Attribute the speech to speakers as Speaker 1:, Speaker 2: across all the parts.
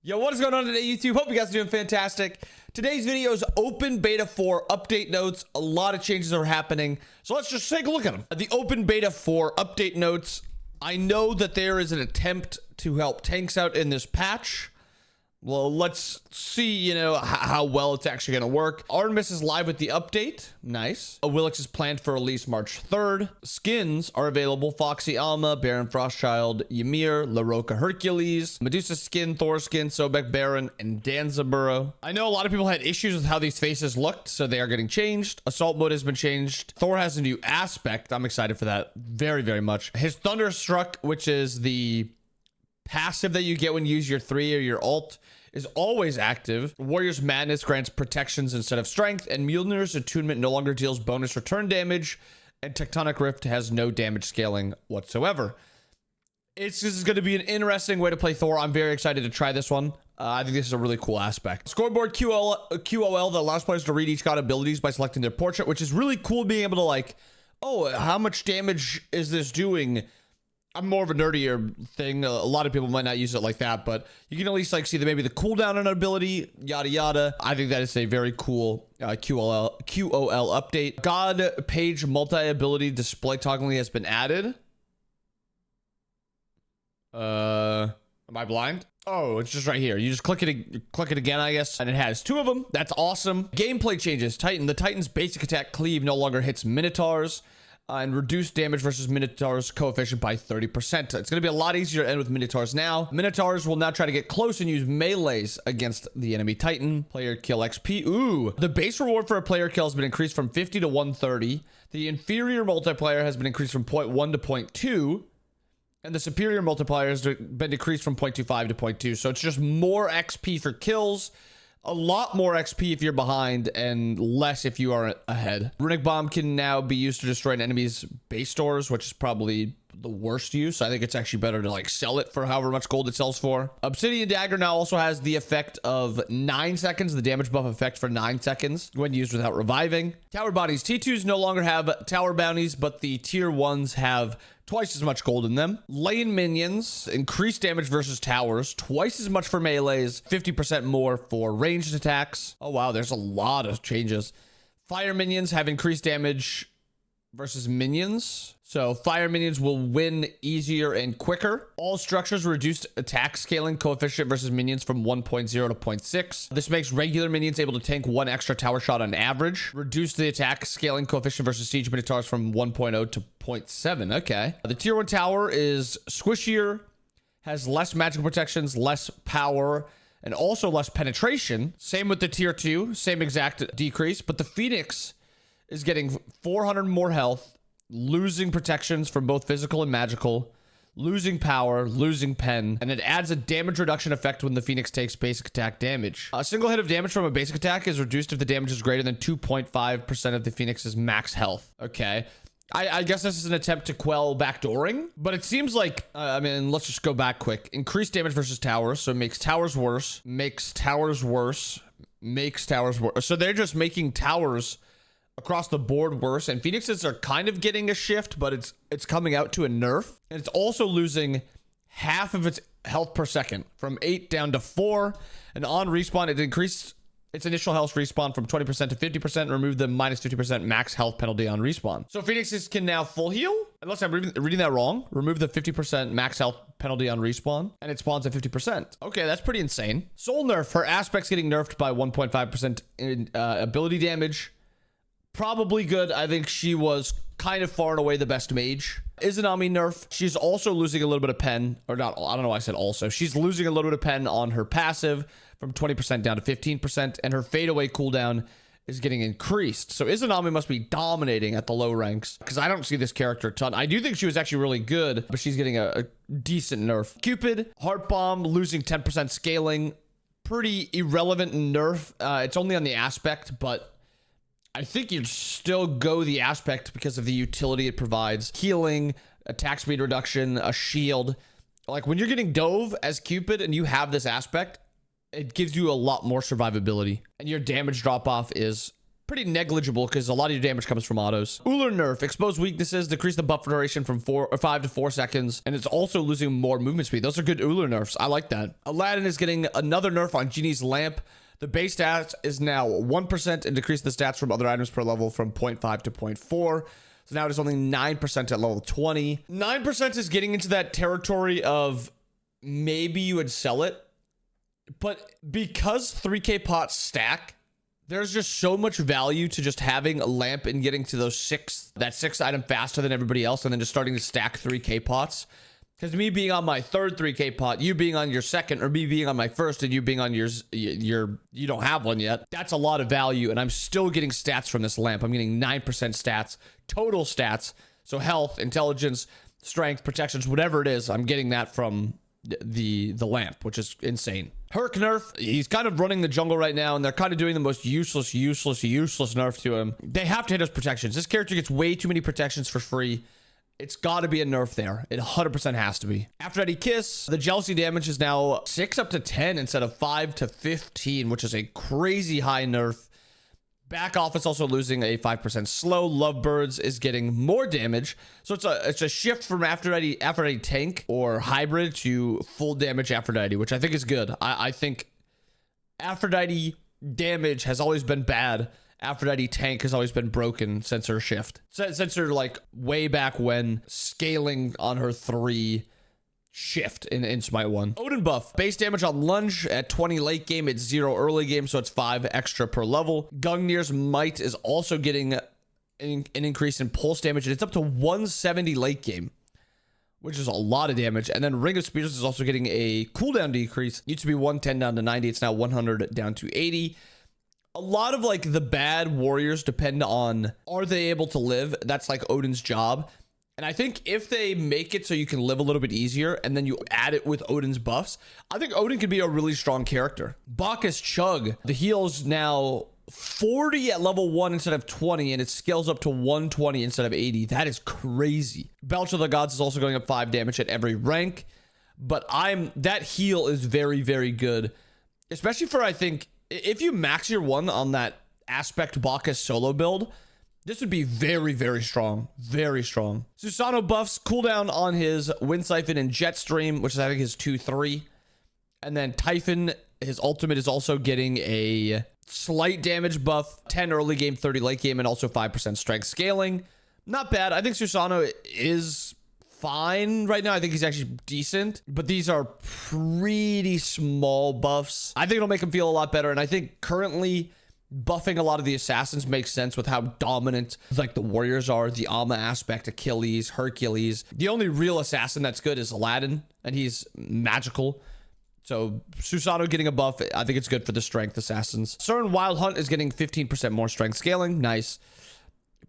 Speaker 1: Yo, what is going on today, YouTube? Hope you guys are doing fantastic. Today's video is Open Beta 4 update notes. A lot of changes are happening, so let's just take a look at them. The Open Beta 4 update notes. I know that there is an attempt to help tanks out in this patch. Well, let's see, how well it's actually going to work. Artemis is live with the update. Nice. Willix is planned for release March 3rd. Skins are available. Foxy Alma, Baron Frostchild, Ymir, LaRocca Hercules, Medusa skin, Thor skin, Sobek Baron, and Danzaburo. I know a lot of people had issues with how these faces looked, so they are getting changed. Assault mode has been changed. Thor has a new aspect. I'm excited for that very, very much. His Thunderstruck, which is the passive that you get when you use your 3 or your ult, is always active. Warrior's Madness grants protections instead of strength, and Mjolnir's Attunement no longer deals bonus return damage, and Tectonic Rift has no damage scaling whatsoever. This is going to be an interesting way to play Thor. I'm very excited to try this one. I think this is a really cool aspect. Scoreboard QOL that allows players to read each god abilities by selecting their portrait, which is really cool, being able to oh, how much damage is this doing? I'm more of a nerdier thing. A lot of people might not use it like that, but you can at least see maybe the cooldown on an ability, yada yada. I think that is a very cool QOL update. God page multi-ability display toggling has been added. Am I blind? Oh, it's just right here. You just click it again, I guess, and it has 2 of them. That's awesome. Gameplay changes. The Titan's basic attack cleave no longer hits Minotaurs. And reduce damage versus Minotaur's coefficient by 30%. It's going to be a lot easier to end with Minotaurs now. Minotaurs will now try to get close and use melees against the enemy Titan. Player kill XP. Ooh. The base reward for a player kill has been increased from 50 to 130. The inferior multiplier has been increased from 0.1 to 0.2. And the superior multiplier has been decreased from 0.25 to 0.2. So it's just more XP for kills. A lot more XP if you're behind and less if you are ahead. Runic Bomb can now be used to destroy an enemy's base stores, which is probably the worst use. I think it's actually better to sell it for however much gold it sells for. Obsidian Dagger now also has the effect of 9 seconds, the damage buff effect for 9 seconds when used without reviving. Tower Bounties. T2s no longer have tower bounties, but the tier 1s have twice as much gold in them. Lane minions increase damage versus towers, twice as much for melees, 50% more for ranged attacks. Oh wow, there's a lot of changes. Fire minions have increased damage versus minions. So fire minions will win easier and quicker. All structures reduced attack scaling coefficient versus minions from 1.0 to 0.6. This makes regular minions able to tank 1 extra tower shot on average. Reduce the attack scaling coefficient versus siege minotaurs from 1.0 to 0.7. Okay. The tier 1 tower is squishier, has less magical protections, less power, and also less penetration. Same with the tier 2, same exact decrease, but the Phoenix is getting 400 more health, losing protections from both physical and magical, losing power, losing pen, and it adds a damage reduction effect when the Phoenix takes basic attack damage. A single hit of damage from a basic attack is reduced if the damage is greater than 2.5% of the Phoenix's max health. Okay. I guess this is an attempt to quell backdooring, but it seems like, let's just go back quick. Increased damage versus towers, so it makes towers worse, makes towers worse, makes towers worse. So they're just making towers across the board worse, and Phoenixes are kind of getting a shift, but it's coming out to a nerf, and it's also losing half of its health per second from 8 down to 4, and on respawn it increased its initial health respawn from 20% to 50% and removed the minus 50% max health penalty on respawn. So Phoenixes can now full heal, unless I'm reading that wrong. Remove the 50% max health penalty on respawn, and it spawns at 50%. Okay, that's pretty insane. Soul nerf. Her aspect's getting nerfed by 1.5% in ability damage. Probably good. I think she was kind of far and away the best mage. Izanami nerf. She's also losing a little bit of pen, or not. I don't know why I said also. She's losing a little bit of pen on her passive from 20% down to 15%, and her fadeaway cooldown is getting increased. So Izanami must be dominating at the low ranks, because I don't see this character a ton. I do think she was actually really good, but she's getting a decent nerf. Cupid, Heart Bomb, losing 10% scaling. Pretty irrelevant nerf. It's only on the aspect, but I think you'd still go the aspect because of the utility it provides. Healing, attack speed reduction, a shield. When you're getting dove as Cupid and you have this aspect, it gives you a lot more survivability. And your damage drop off is pretty negligible because a lot of your damage comes from autos. Uller nerf, expose weaknesses, decrease the buff duration from 5 to 4 seconds, and it's also losing more movement speed. Those are good Uller nerfs. I like that. Aladdin is getting another nerf on Genie's lamp. The base stats is now 1% and decrease the stats from other items per level from 0.5 to 0.4. So now it is only 9% at level 20. 9% is getting into that territory of maybe you would sell it, but because 3k pots stack, there's just so much value to just having a lamp and getting to that sixth item faster than everybody else, and then just starting to stack 3k pots. Because me being on my third 3k pot, you being on your second, or me being on my first and you being on your you don't have one yet, that's a lot of value, and I'm still getting stats from this lamp. I'm getting 9% stats, total stats. So health, intelligence, strength, protections, whatever it is, I'm getting that from the lamp, which is insane. Herc nerf, he's kind of running the jungle right now, and they're kind of doing the most useless nerf to him. They have to hit his protections. This character gets way too many protections for free. It's got to be a nerf there. It 100% has to be. Aphrodite Kiss, the jealousy damage is now 6 up to 10 instead of 5 to 15, which is a crazy high nerf. Back off is also losing a 5% slow. Lovebirds is getting more damage. So it's a shift from Aphrodite tank or hybrid to full damage Aphrodite, which I think is good. I think Aphrodite damage has always been bad. Aphrodite tank has always been broken since her shift. Since her like way back when scaling on her 3 shift in Smite 1. Odin buff. Base damage on lunge at 20 late game. It's 0 early game, so it's 5 extra per level. Gungnir's might is also getting an increase in pulse damage, and it's up to 170 late game, which is a lot of damage. And then Ring of Spears is also getting a cooldown decrease. Used to be 110 down to 90. It's now 100 down to 80. A lot of like the bad warriors depend on, are they able to live? That's like Odin's job. And I think if they make it so you can live a little bit easier and then you add it with Odin's buffs, I think Odin could be a really strong character. Bacchus Chug, the heal's now 40 at level 1 instead of 20, and it scales up to 120 instead of 80. That is crazy. Belch of the Gods is also going up 5 damage at every rank, but that heal is very, very good, especially for, I think, if you max your 1 on that Aspect Bacchus solo build, this would be very, very strong. Very strong. Susano buffs cooldown on his Wind Siphon and Jetstream, which is I think his 2-3. And then Typhon, his ultimate is also getting a slight damage buff, 10 early game, 30 late game, and also 5% strength scaling. Not bad. I think Susano is fine right now. I think he's actually decent, but these are pretty small buffs. I think it'll make him feel a lot better, and I think currently buffing a lot of the assassins makes sense with how dominant like the warriors are. The Alma aspect, Achilles, Hercules. The only real assassin that's good is Aladdin, and he's magical. So Susano getting a buff, I think it's good for the strength assassins. CERN Wild Hunt is getting 15% more strength scaling. Nice.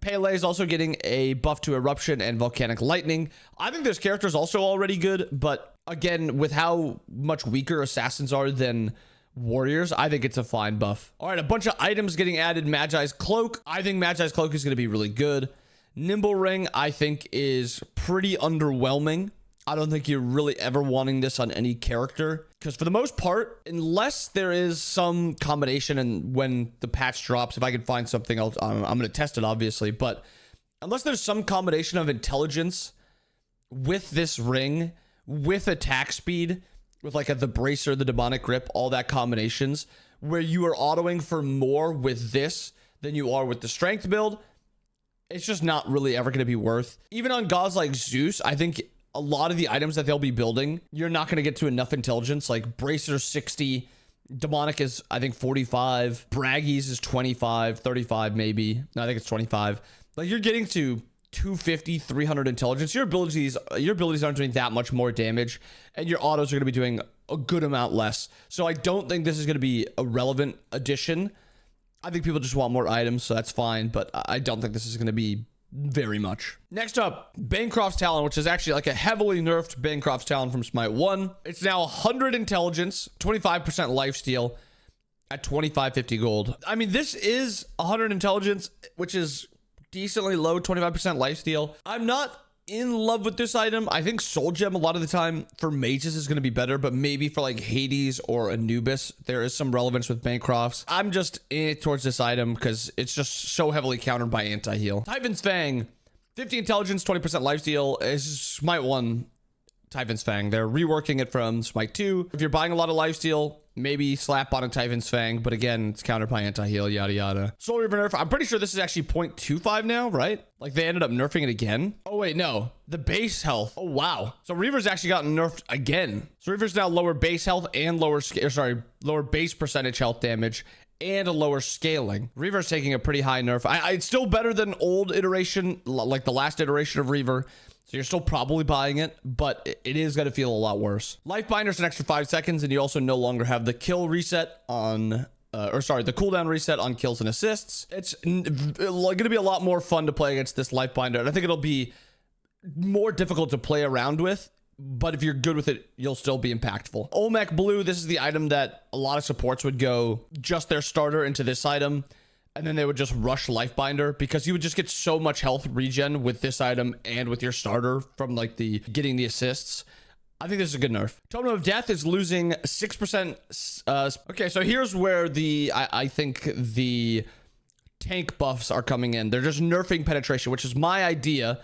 Speaker 1: Pele is also getting a buff to Eruption and Volcanic Lightning. I think this character is also already good, but again, with how much weaker assassins are than warriors, I think it's a fine buff. All right, a bunch of items getting added. Magi's Cloak. I think Magi's Cloak is going to be really good. Nimble Ring, I think, is pretty underwhelming. I don't think you're really ever wanting this on any character, because for the most part, unless there is some combination, and when the patch drops, if I can find something else, I'm going to test it, obviously, but unless there's some combination of intelligence with this ring, with attack speed, with like the bracer, the demonic grip, all that combinations, where you are autoing for more with this than you are with the strength build, it's just not really ever going to be worth. Even on gods like Zeus, I think a lot of the items that they'll be building, you're not going to get to enough intelligence. Like bracer 60, demonic is I think 45, Braggies is 25, 35 maybe. No, I think it's 25. Like you're getting to 250, 300 intelligence. Your abilities aren't doing that much more damage, and your autos are going to be doing a good amount less. So I don't think this is going to be a relevant addition. I think people just want more items, so that's fine, but I don't think this is going to be very much. Next up, Bancroft's Talon, which is actually like a heavily nerfed Bancroft's Talon from Smite 1. It's now 100 intelligence, 25% lifesteal at 2550 gold. I mean, this is 100 intelligence, which is decently low, 25% lifesteal. I'm not in love with this item. I think Soul Gem a lot of the time for mages is going to be better, but maybe for like Hades or Anubis, there is some relevance with Bancrofts. I'm just in it towards this item because it's just so heavily countered by anti-heal. Typhon's Fang, 50 intelligence, 20% lifesteal is Smite 1 Typhon's Fang. They're reworking it from Smite 2. If you're buying a lot of lifesteal, maybe slap on a Typhon's Fang, but again, it's countered by anti-heal, yada yada. Soul Reaver nerf, I'm pretty sure this is actually 0.25 now, right? Like they ended up nerfing it again. Oh wait, no, the base health. Oh wow. So Reaver's actually gotten nerfed again. So Reaver's now lower base health and lower base percentage health damage and a lower scaling. Reaver's taking a pretty high nerf. It's still better than old iteration, like the last iteration of Reaver. So you're still probably buying it, but it is going to feel a lot worse. Life Binder's an extra 5 seconds, and you also no longer have the kill reset on, the cooldown reset on kills and assists. It's going to be a lot more fun to play against this Life Binder, and I think it'll be more difficult to play around with, but if you're good with it, you'll still be impactful. Olmec Blue, this is the item that a lot of supports would go just their starter into this item, and then they would just rush Life Binder because you would just get so much health regen with this item and with your starter from like getting the assists. I think this is a good nerf. Totem of Death is losing 6%. Okay, so here's where I think the tank buffs are coming in. They're just nerfing penetration, which is my idea.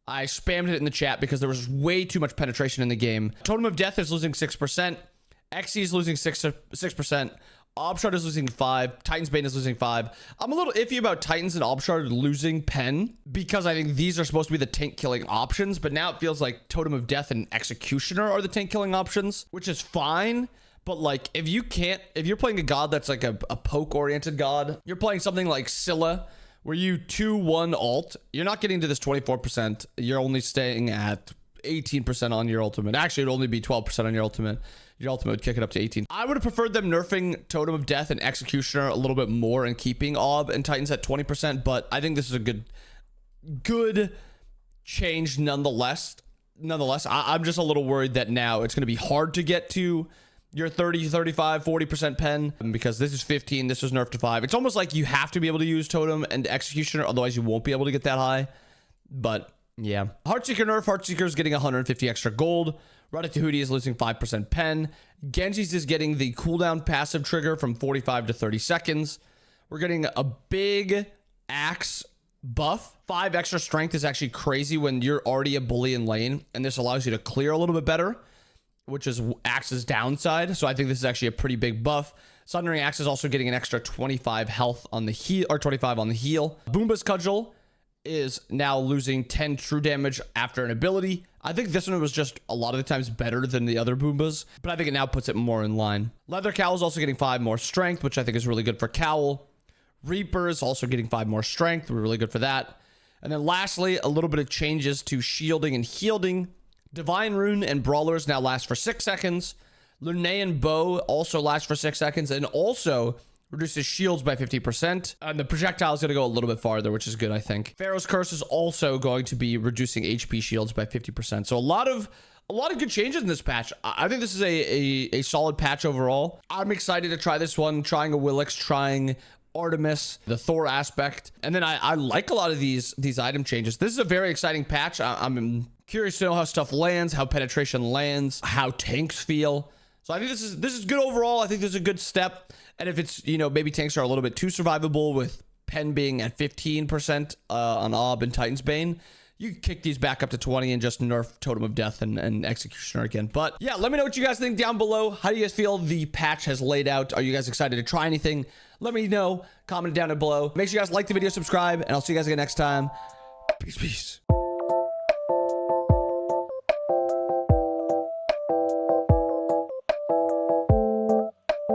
Speaker 1: I spammed it in the chat because there was way too much penetration in the game. Totem of Death is losing 6%. XC is losing 6%. Obshard is losing 5. Titan's Bane is losing 5. I'm a little iffy about Titans and Obshard losing pen because I think these are supposed to be the tank killing options, but now it feels like Totem of Death and Executioner are the tank killing options, which is fine. But like, if you're playing a god that's like a poke oriented god, you're playing something like Scylla, where you 2-1 alt, you're not getting to this 24%. You're only staying at 18% on your ultimate. Actually, it'd only be 12% on your ultimate. Your ultimate would kick it up to 18. I would have preferred them nerfing Totem of Death and Executioner a little bit more and keeping Ob and Titans at 20%, but I think this is a good change nonetheless. I'm just a little worried that now it's going to be hard to get to your 30, 35, 40% pen because this is 15, this was nerfed to 5. It's almost like you have to be able to use Totem and Executioner, otherwise you won't be able to get that high. But yeah. Heartseeker nerf, Heartseeker is getting 150 extra gold. Ratatouille is losing 5% pen. Genji's is getting the cooldown passive trigger from 45 to 30 seconds. We're getting a big axe buff. 5 extra strength is actually crazy when you're already a bully in lane, and this allows you to clear a little bit better, which is Axe's downside. So I think this is actually a pretty big buff. Sundering Axe is also getting an extra 25 health on the heal, or 25 on the heal. Boomba's Cudgel is now losing 10 true damage after an ability. I think this one was just a lot of the times better than the other Boombas, but I think it now puts it more in line. Leather Cowl is also getting 5 more strength, which I think is really good for Cowl. Reaper is also getting 5 more strength. We're really good for that. And then lastly, a little bit of changes to shielding and healing. Divine Rune and Brawlers now last for 6 seconds. Lunaean Bow also lasts for 6 seconds and also reduces shields by 50%. And the projectile is going to go a little bit farther, which is good, I think. Pharaoh's Curse is also going to be reducing HP shields by 50%. So a lot of good changes in this patch. I think this is a solid patch overall. I'm excited to try this one, trying a Willix, trying Artemis, the Thor aspect. And then I like a lot of these item changes. This is a very exciting patch. I'm curious to know how stuff lands, how penetration lands, how tanks feel. So I think this is good overall. I think this is a good step. And if it's, maybe tanks are a little bit too survivable with pen being at 15% on Ob and Titan's Bane, you can kick these back up to 20 and just nerf Totem of Death and Executioner again. But yeah, let me know what you guys think down below. How do you guys feel the patch has laid out? Are you guys excited to try anything? Let me know. Comment it down below. Make sure you guys like the video, subscribe, and I'll see you guys again next time. Peace.